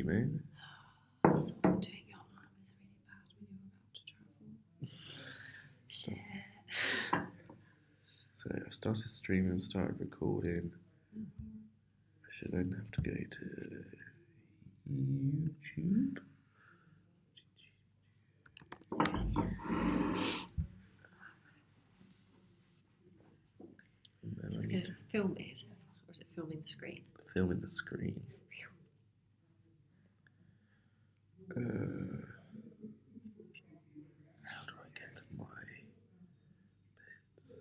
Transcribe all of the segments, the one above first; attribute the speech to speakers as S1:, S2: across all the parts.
S1: streaming.
S2: So what doing your arm is really bad when you're about to travel. Shit.
S1: So I've started streaming, started recording. I should then have to go to YouTube. And then
S2: So
S1: I
S2: we're
S1: need
S2: going
S1: to
S2: to film it, or is it filming the screen?
S1: film in the screen. How do I get to my bits?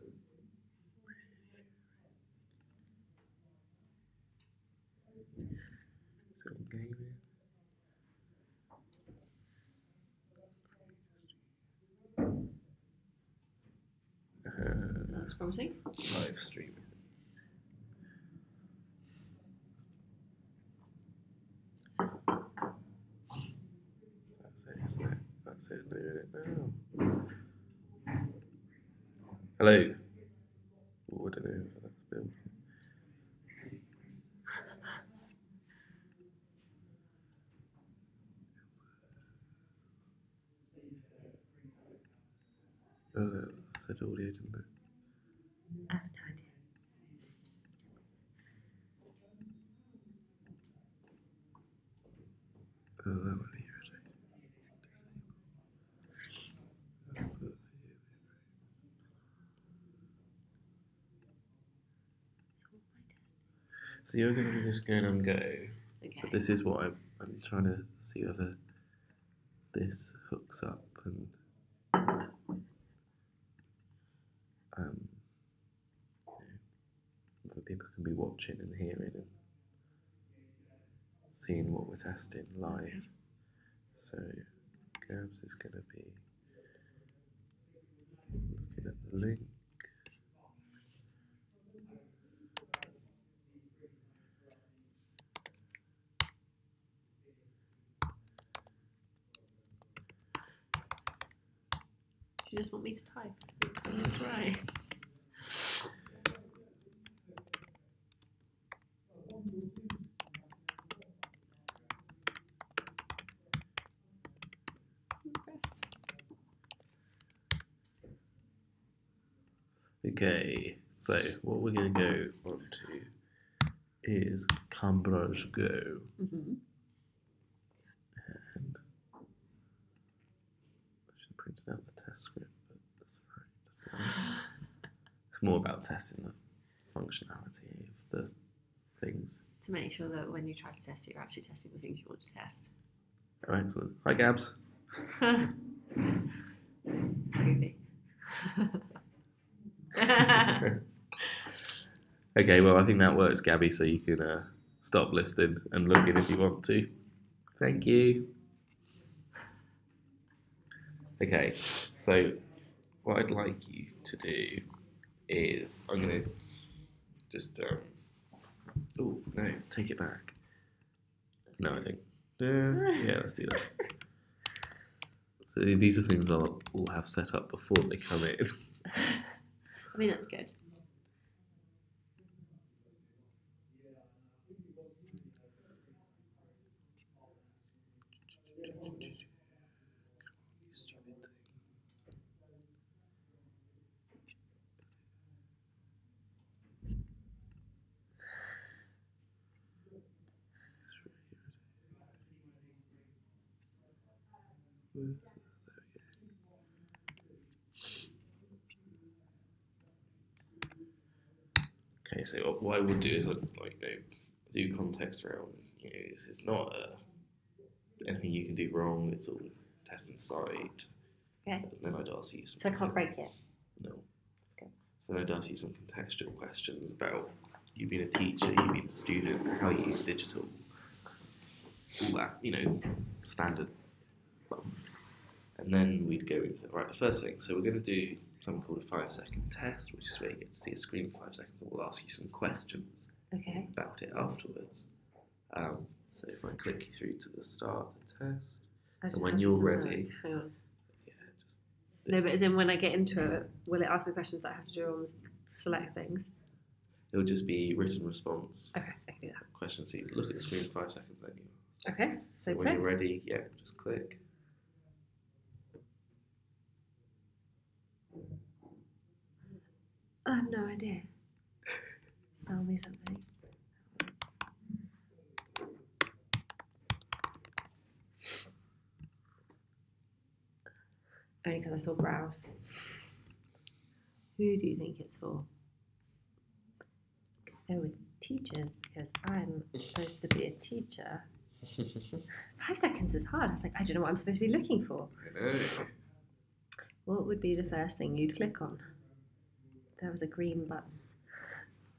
S1: So I'm gaming.
S2: That's promising.
S1: Live streaming. That's it, isn't it? That's it, doing it now. Hello. Oh, I don't know if that's built. Oh, that said audio, didn't it?
S2: I have no idea.
S1: Oh, that might be irritating. So you're going to be just going on go,
S2: Okay.
S1: but this is what I'm trying to see whether this hooks up and whether people can be watching and hearing and seeing what we're testing live.
S2: Okay.
S1: So Gabs is going to be looking at the link.
S2: Do you just want me to type? That's right.
S1: Okay, so what we're going to go on to is Cambridge Go.
S2: Mm-hmm.
S1: And I should have printed out the test script, but that's alright. It's more about testing the functionality of the things.
S2: To make sure that when you try to test it, you're actually testing the things you want to test.
S1: Oh, excellent. Hi, Gabs.
S2: Creepy.
S1: Okay, well, I think that works, Gabby, so you can stop listening and looking if you want to. Thank you. Okay, so what I'd like you to do is I'm going to just... oh, no, take it back. No, I don't. Yeah, let's do that. So these are things I'll have set up before they come in.
S2: I mean, that's good.
S1: Okay, so what I would do is I'd do context around. This is not anything you can do wrong. It's all testing the site.
S2: Okay.
S1: And then I'd ask you some.
S2: So I can't break it.
S1: No.
S2: Okay.
S1: So then I'd ask you some contextual questions about you being a teacher, you being a student, how you use digital, all that, standard. And then we'd go into, right, the first thing, so we're going to do something called a 5-second test, which is where you get to see a screen for 5 seconds and we'll ask you some questions
S2: Okay.
S1: about it afterwards. So if I click you through to the start of the test, and when you're ready,
S2: Hang on.
S1: yeah, just
S2: No, but as in when I get into it, will it ask me questions that I have to do on the select things?
S1: it'll just be written response
S2: Okay, I can do that.
S1: questions. So you look at the screen for 5 seconds, then you
S2: Okay, so
S1: when
S2: click.
S1: you're ready, yeah, just click.
S2: I have no idea. Sell me something. Only because I saw browse. Who do you think it's for? Go with teachers because I'm supposed to be a teacher. 5 seconds is hard. I was like, I don't know what I'm supposed to be looking for.
S1: I know.
S2: What would be the first thing you'd click on? There was a green button.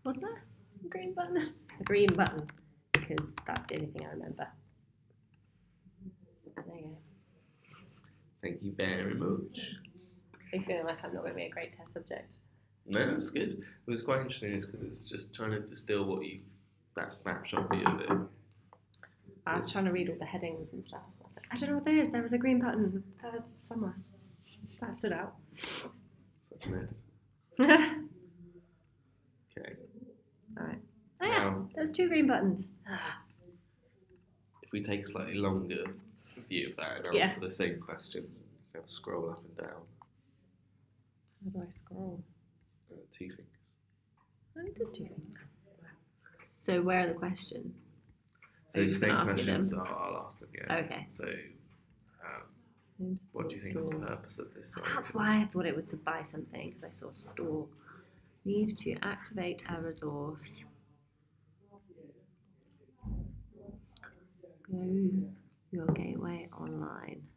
S2: Wasn't there a green button? A green button, because that's the only thing I remember. There you go.
S1: Thank you very much.
S2: I feel like I'm not going to be a great test subject.
S1: No, that's good. It was quite interesting because it's just trying to distill that snapshot view of it.
S2: I was trying to read all the headings and stuff. I was like, I don't know what there is. There was a green button. That was somewhere. That stood out.
S1: Such an Okay.
S2: Alright. Oh yeah,
S1: Now,
S2: there's 2 green buttons.
S1: if we take a slightly longer view of that and
S2: Yeah.
S1: answer the same questions, you have to scroll up and down.
S2: How do I scroll?
S1: 2 fingers.
S2: I did 2 things. So where are the questions?
S1: So
S2: Are you
S1: the
S2: just
S1: same
S2: gonna ask me
S1: questions,
S2: them?
S1: I'll ask them, yeah.
S2: Okay.
S1: So, what do you think of the purpose of this?
S2: That's why I thought it was to buy something, because I saw store. Need to activate a resource. Go your gateway online.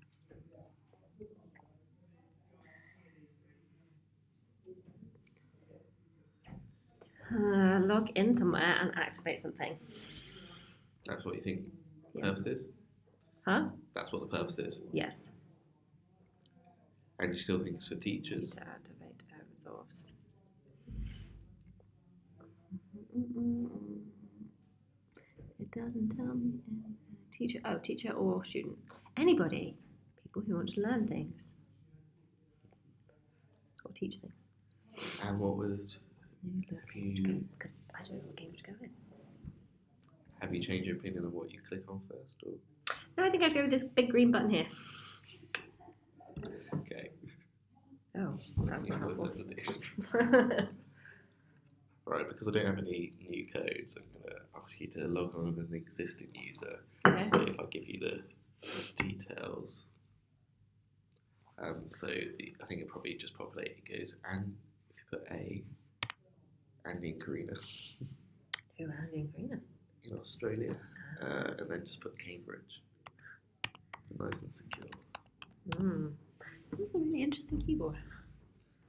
S2: Log in somewhere and activate something.
S1: That's what you think the
S2: Yes.
S1: purpose is?
S2: Huh?
S1: That's what the purpose is.
S2: Yes.
S1: And you still think it's for
S2: Need
S1: teachers?
S2: to activate a resource. It doesn't tell me anything. Teacher, teacher or student. Anybody. People who want to learn things. Or teach things.
S1: And what was...
S2: Because I don't know what Game to Go is.
S1: Have you changed your opinion on what you click on first? Or?
S2: No, I think I'd go with this big green button here.
S1: Okay.
S2: Oh, that's not helpful.
S1: Right, because I don't have any new codes, I'm going to ask you to log on as an existing user.
S2: Okay.
S1: So if I give you the details, I think it probably just populate. It goes, and if you put Andy and Karina
S2: Who are Andy and Karina?
S1: in Australia, and then just put Cambridge. Nice and secure.
S2: That's a really interesting keyboard.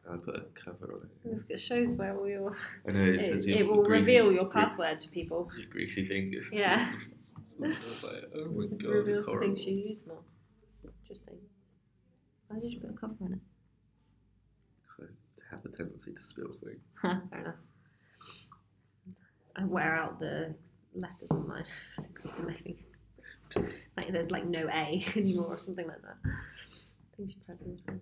S1: I put a cover on it.
S2: It shows where all your...
S1: I know it says
S2: It will reveal your password to people.
S1: Your greasy fingers.
S2: Yeah.
S1: So it's like, oh my
S2: It
S1: god,
S2: reveals
S1: it's
S2: the
S1: horrible.
S2: things you use more. Interesting. Why did you put a cover on it?
S1: So to have a tendency to spill things.
S2: Fair enough. I wear out the letters on mine. Increasing my fingers. Like there's like no A anymore or something like that. I think she pressed this one.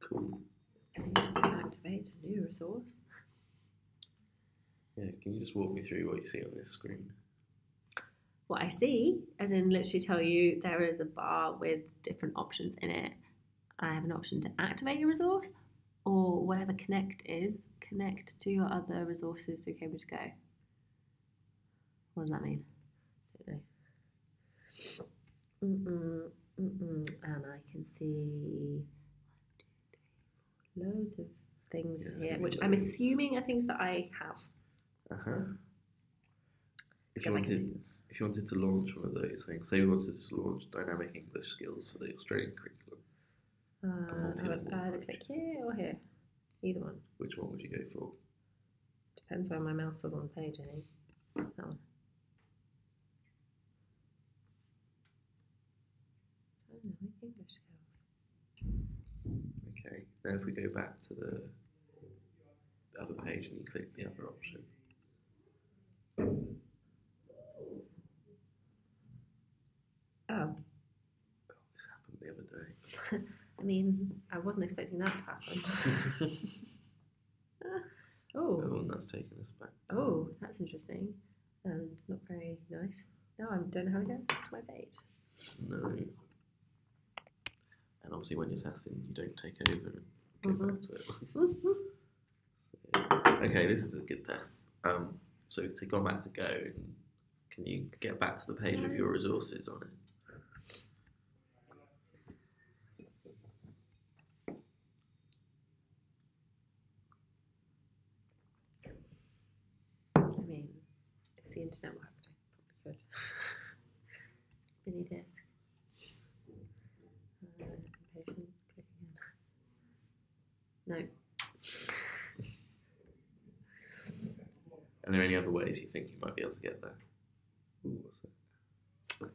S1: Cool.
S2: Activate a new resource.
S1: Yeah, can you just walk me through what you see on this screen?
S2: What I see, as in literally tell you there is a bar with different options in it. I have an option to activate your resource, or whatever connect is, connect to your other resources through Cambridge Go. What does that mean? Don't know. And I can see loads of things here, which I'm assuming are things that I have.
S1: If you wanted to launch one of those things, say you wanted to launch dynamic English skills for the Australian curriculum,
S2: I would either click here or here. Either one.
S1: which one would you go for?
S2: Depends where my mouse was on the page, I think. That one. Dynamic English skills.
S1: Okay, now if we go back to the other page and you click the other option.
S2: Oh.
S1: This happened the other day.
S2: I mean, I wasn't expecting that to happen.
S1: Oh
S2: Oh,
S1: that's taken us back.
S2: Oh, that's interesting and not very nice. No, I don't know how to get back to my page.
S1: No. And obviously, when you're testing, you don't take over and go back to it. So, okay, this is a good test. So to go back to Go, can you get back to the page with your resources on it?
S2: I mean, if the internet worked, I probably could. Spinny disk. Impatient. Click again. No.
S1: Are there any other ways you think you might be able to get there? Ooh, what's that?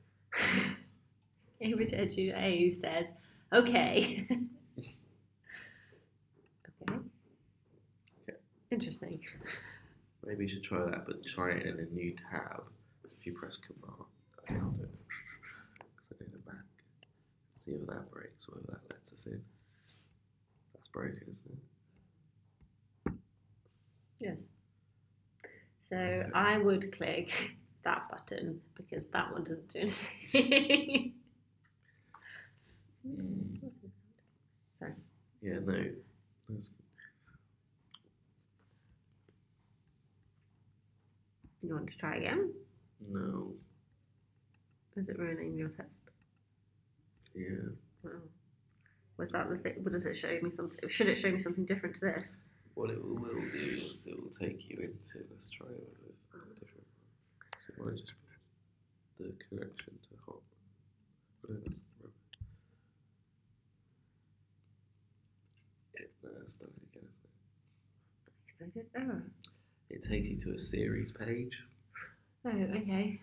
S2: Cambridge Edu A says, okay. Okay. Interesting.
S1: Maybe you should try that, but try it in a new tab. So if you press Command, I'll do it. Because I know the Mac. See if that breaks or if that lets us in. That's broken, isn't it?
S2: Yes. So I would click that button because that one doesn't do anything. Sorry.
S1: Yeah, no. That's...
S2: You want to try again?
S1: No.
S2: Is it ruining your test?
S1: Yeah.
S2: Oh. Was that the thing? What does it show me something? Should it show me something different to this?
S1: What it will do is it will take you into, let's try it with a different one. So it might just be the connection to hot. Oh, no, that's the wrong. No, that's not it again, isn't it?
S2: Oh.
S1: It takes you to a series page.
S2: Oh, okay.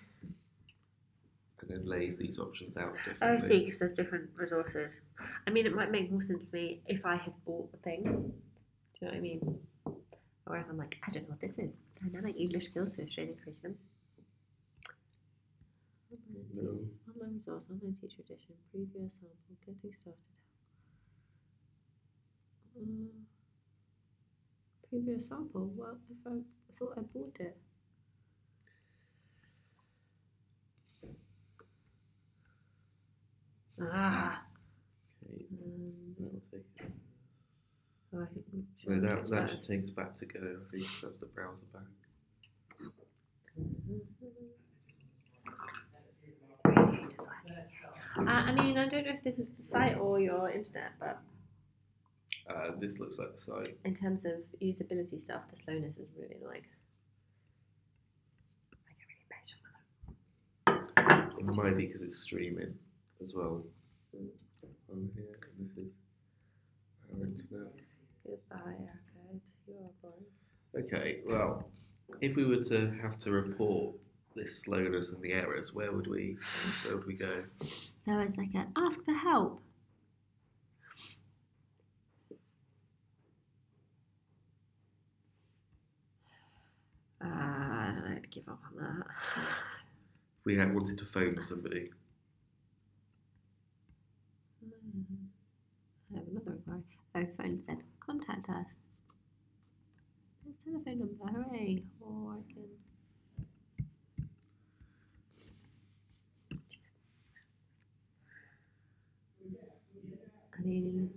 S1: And then lays these options out differently.
S2: Oh, I see, because there's different resources. I mean, it might make more sense to me if I had bought the thing. Do you know what I mean? Whereas I'm like, I don't know what this is. Dynamic English Skills for Australian Curriculum.
S1: No.
S2: Online resource, online teacher edition, previous sample, getting started. Previous sample? Well, if I thought I bought it. Ah.
S1: Okay. That'll take it.
S2: Oh, I think
S1: No, that should take us back to Go. I think that's the browser back.
S2: I mean, I don't know if this is the site or your internet, but
S1: This looks like the site.
S2: in terms of usability stuff, the slowness is really annoying. I get really impatient with it.
S1: It might be because it's streaming as well. On here, and this is our internet.
S2: Goodbye, Arcade. You are boring.
S1: Okay, well, if we were to have to report this slowness and the errors, where would we go?
S2: There was like an ask for help. I'd give up on that.
S1: If we had wanted to phone somebody.
S2: I have another inquiry. Oh, phone said, contact us. There's a telephone number, hooray. Or I can... I mean,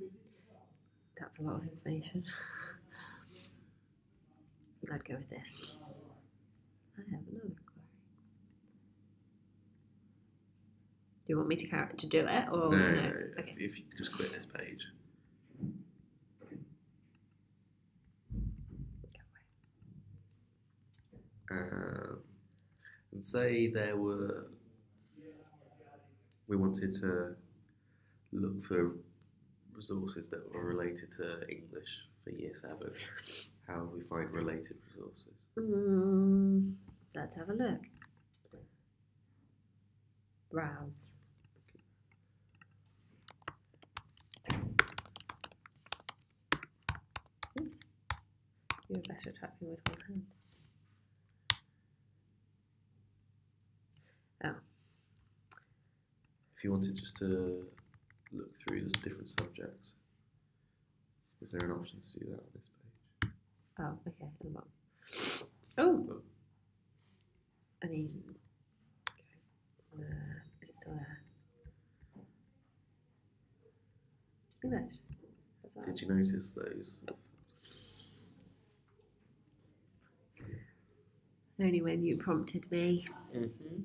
S2: that's a lot of information. I'd go with this. I have another inquiry. Do you want me to do it or
S1: No.
S2: Okay.
S1: If you could just quit this page. And say we wanted to look for resources that were related to English for Year 7. How would we find related resources?
S2: Let's have a look. Browse. Oops. You're better typing with one hand. Oh.
S1: If you wanted just to look through the different subjects, is there an option to do that on this page?
S2: Oh, okay, at the bottom. Oh, I mean, is it still there? English. That's all.
S1: Did you notice those?
S2: Only when you prompted me,
S1: Mm-hmm.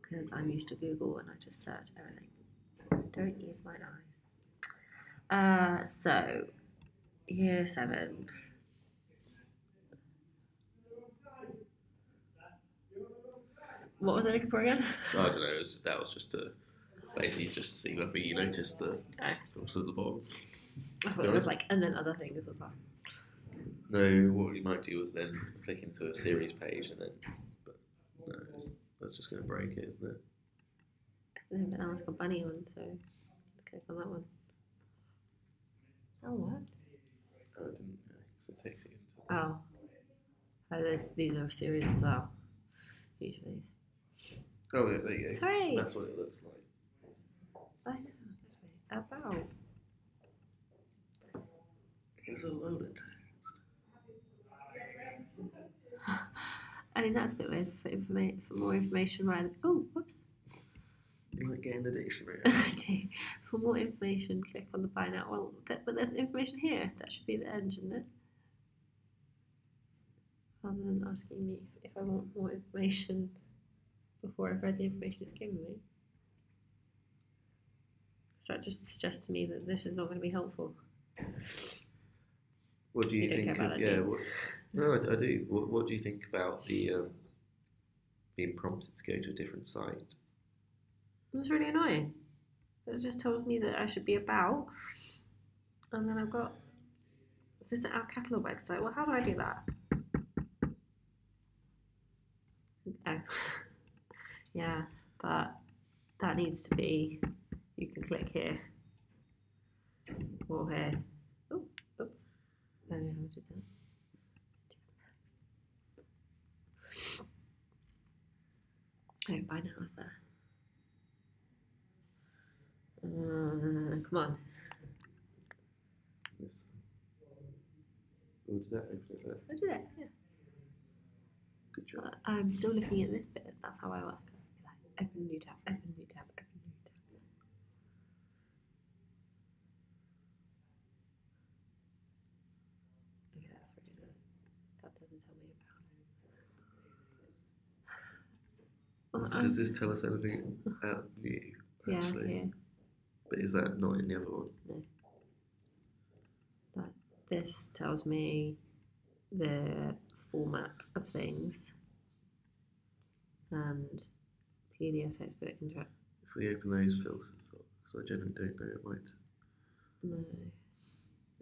S2: because I'm used to Google and I just search everything. Don't use my eyes. So, year 7. What was I looking for again?
S1: I don't know. That was just to basically just see whether you noticed the films at the bottom.
S2: I thought it was like, and then other things as well.
S1: No, what you might do is then click into a series page and then, but no, that's just going to break it, isn't it?
S2: I don't know, but that one's got bunny on, so let's click on that one. Oh, what?
S1: I didn't know, because it takes you into.
S2: Oh, these are a series as well. Usually.
S1: Oh, yeah, there you go.
S2: Hooray!
S1: So that's what it looks like.
S2: I know. About.
S1: Here's a load of text.
S2: I mean, that's a bit weird for more information, right? Oh, whoops.
S1: You might get in the dictionary.
S2: I do. For more information, click on the buy now. Well, but there's information here. That should be the end, shouldn't it? Rather than asking me if I want more information before I've read the information it's given me. So that just suggests to me that this is not going to be helpful.
S1: What do you
S2: don't
S1: think
S2: care
S1: of,
S2: about
S1: yeah,
S2: that,
S1: no, I do. What do you think about the being prompted to go to a different site?
S2: It's really annoying. It just tells me that I should be about, and then I've got visit our catalogue website. Well, how do I do that? Oh, yeah, but that needs to be. You can click here or here. Oh, oops! I don't know how to do that. Oh, by now is there. Come on.
S1: This. Oh, did that open it there?
S2: I did it, yeah.
S1: Good job.
S2: But I'm still looking at this bit. That's how I work. Like, open new tab, open new tab, open new tab. Okay, that's really good. That doesn't tell me about it.
S1: So does this tell us anything out new, actually?
S2: Yeah.
S1: But is that not in the other one?
S2: No. This tells me the format of things and PDF, textbook, interact.
S1: If we open those filters, because I generally don't know it might.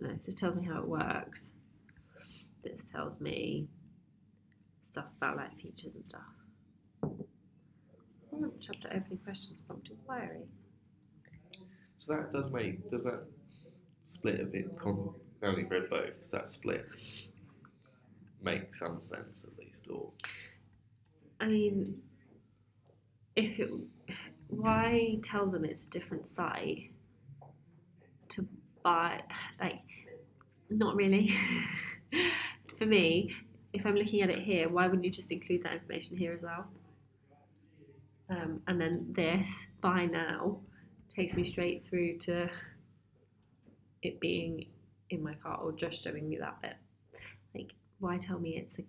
S2: No. This tells me how it works. This tells me stuff about like features and stuff. Chapter opening questions, prompt inquiry.
S1: So that does that split a bit? I only read both. Does that split make some sense at least, or?
S2: I mean, why tell them it's a different site to buy? Like, not really. For me, if I'm looking at it here, why wouldn't you just include that information here as well? And then this buy now takes me straight through to it being in my cart or just showing me that bit. Like, why tell me it's a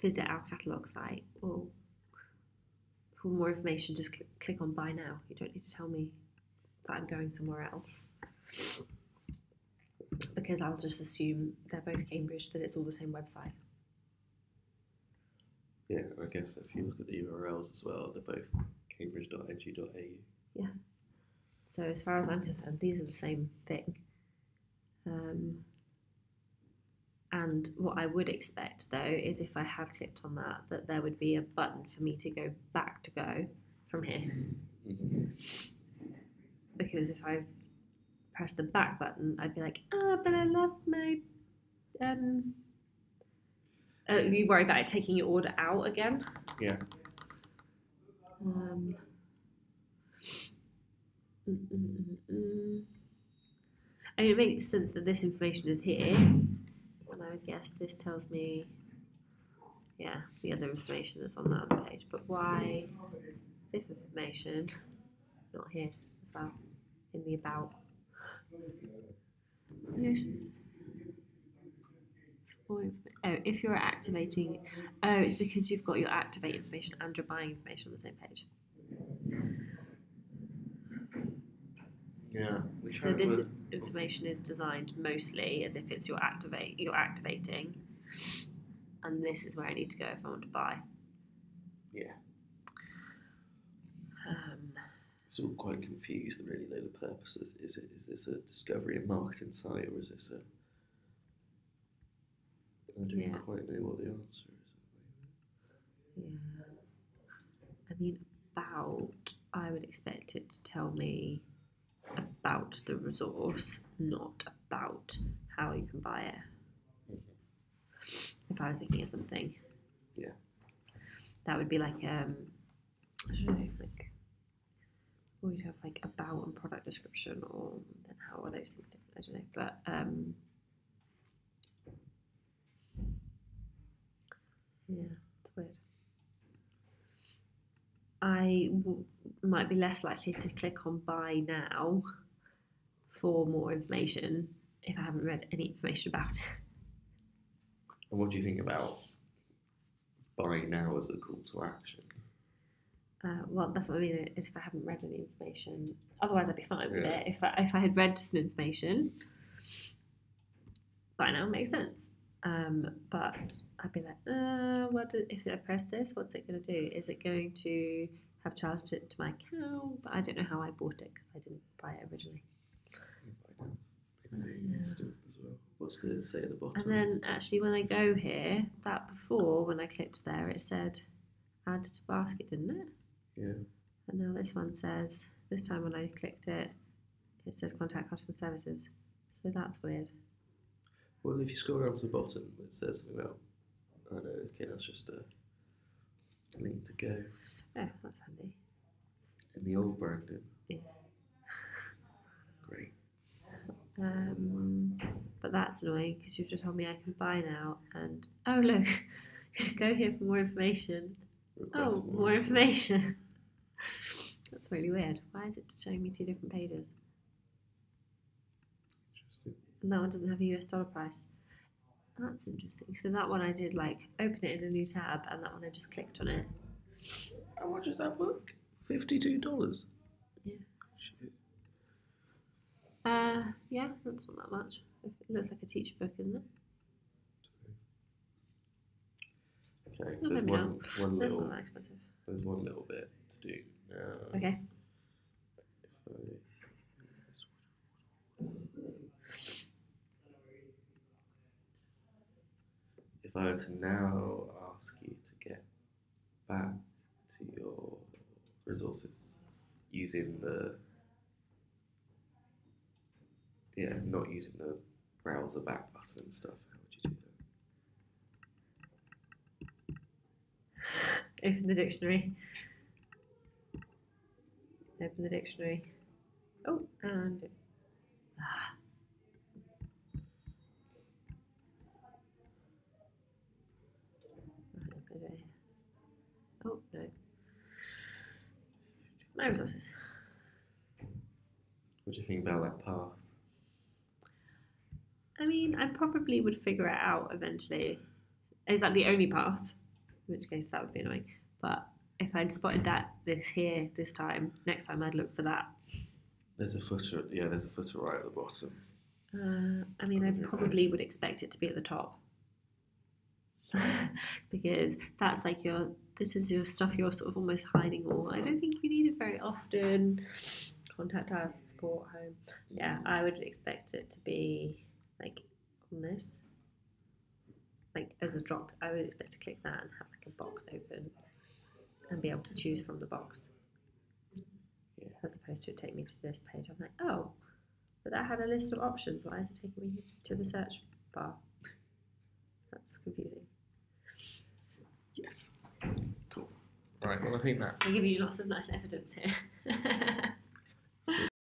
S2: visit our catalogue site? Well, for more information, just click on buy now. You don't need to tell me that I'm going somewhere else, because I'll just assume they're both Cambridge, that it's all the same website.
S1: Yeah, I guess if you look at the URLs as well, they're both cambridge.edu.au.
S2: Yeah. So as far as I'm concerned, these are the same thing. And what I would expect, though, is if I have clicked on that there would be a button for me to go back to go from here.
S1: Mm-hmm.
S2: Because if I press the back button, I'd be like, but I lost my... you worry about it taking your order out again?
S1: Yeah.
S2: I mean, it makes sense that this information is here, and I would guess this tells me, yeah, the other information that's on that other page. But why this information not here as well in the about? Oh, if you're activating, it's because you've got your activate information and your buying information on the same page.
S1: Yeah.
S2: So this information is designed mostly as if it's you're activating, and this is where I need to go if I want to buy.
S1: Yeah. It's all quite confused, really, though, the purpose of, is this a discovery and marketing site, or is this a... I don't quite know what the answer is.
S2: Yeah. I mean, about, I would expect it to tell me about the resource, not about how you can buy it. Mm-hmm. If I was looking at something.
S1: Yeah.
S2: That would be like, I don't know, like, we'd have like about and product description, or then how are those things different? I don't know, but yeah, it's weird. I might be less likely to click on buy now for more information if I haven't read any information about it.
S1: And what do you think about buy now as a call to action?
S2: Well, that's what I mean. If I haven't read any information, otherwise I'd be fine with it. If I had read some information, buy now makes sense. But I'd be like, if I press this, what's it going to do? Is it going to have charged it to my account? But I don't know how I bought it because I didn't buy it originally.
S1: What's it say at the bottom?
S2: And then actually when I go here, that before, when I clicked there, it said add to basket, didn't it?
S1: Yeah.
S2: And now this one says, this time when I clicked it, it says contact customer services. So that's weird.
S1: Well, if you scroll down to the bottom, it says something about, oh no, okay, that's just a link to go.
S2: Oh, that's handy.
S1: In the old branding.
S2: Yeah.
S1: Great.
S2: But that's annoying because you've just told me I can buy now, and oh look, go here for more information. Request more information. That's really weird. Why is it showing me two different pages? And that one doesn't have a US dollar price. That's interesting. So that one I did like open it in a new tab, and that one I just clicked on it.
S1: How much is that book? $52.
S2: Yeah. Shit. Yeah, that's not that much. It looks like a teacher book, isn't it?
S1: Okay.
S2: Oh,
S1: There's one
S2: that's
S1: little.
S2: not that expensive.
S1: There's one little bit to do now.
S2: Okay.
S1: If I were to now ask you to get back to your resources using not using the browser back button and stuff, how would you do that?
S2: Open the dictionary. Open the dictionary. Oh, and oh no. My resources.
S1: What do you think about that path?
S2: I mean, I probably would figure it out eventually. Is that the only path? In which case that would be annoying. But if I'd spotted this time, next time I'd look for that.
S1: There's a footer, there's a footer right at the bottom.
S2: I mean, I probably would expect it to be at the top. Because that's like this is your stuff you're sort of almost hiding all. I don't think you need it very often. Contact us, support, home. Yeah, I would expect it to be like on this. Like as a drop, I would expect to click that and have like a box open and be able to choose from the box.
S1: Yeah. As
S2: opposed to it take me to this page. I'm like, oh, but that had a list of options. Why is it taking me to the search bar? That's confusing.
S1: Yes. Cool. Right, well I think that's...
S2: I'll give you lots of nice evidence here.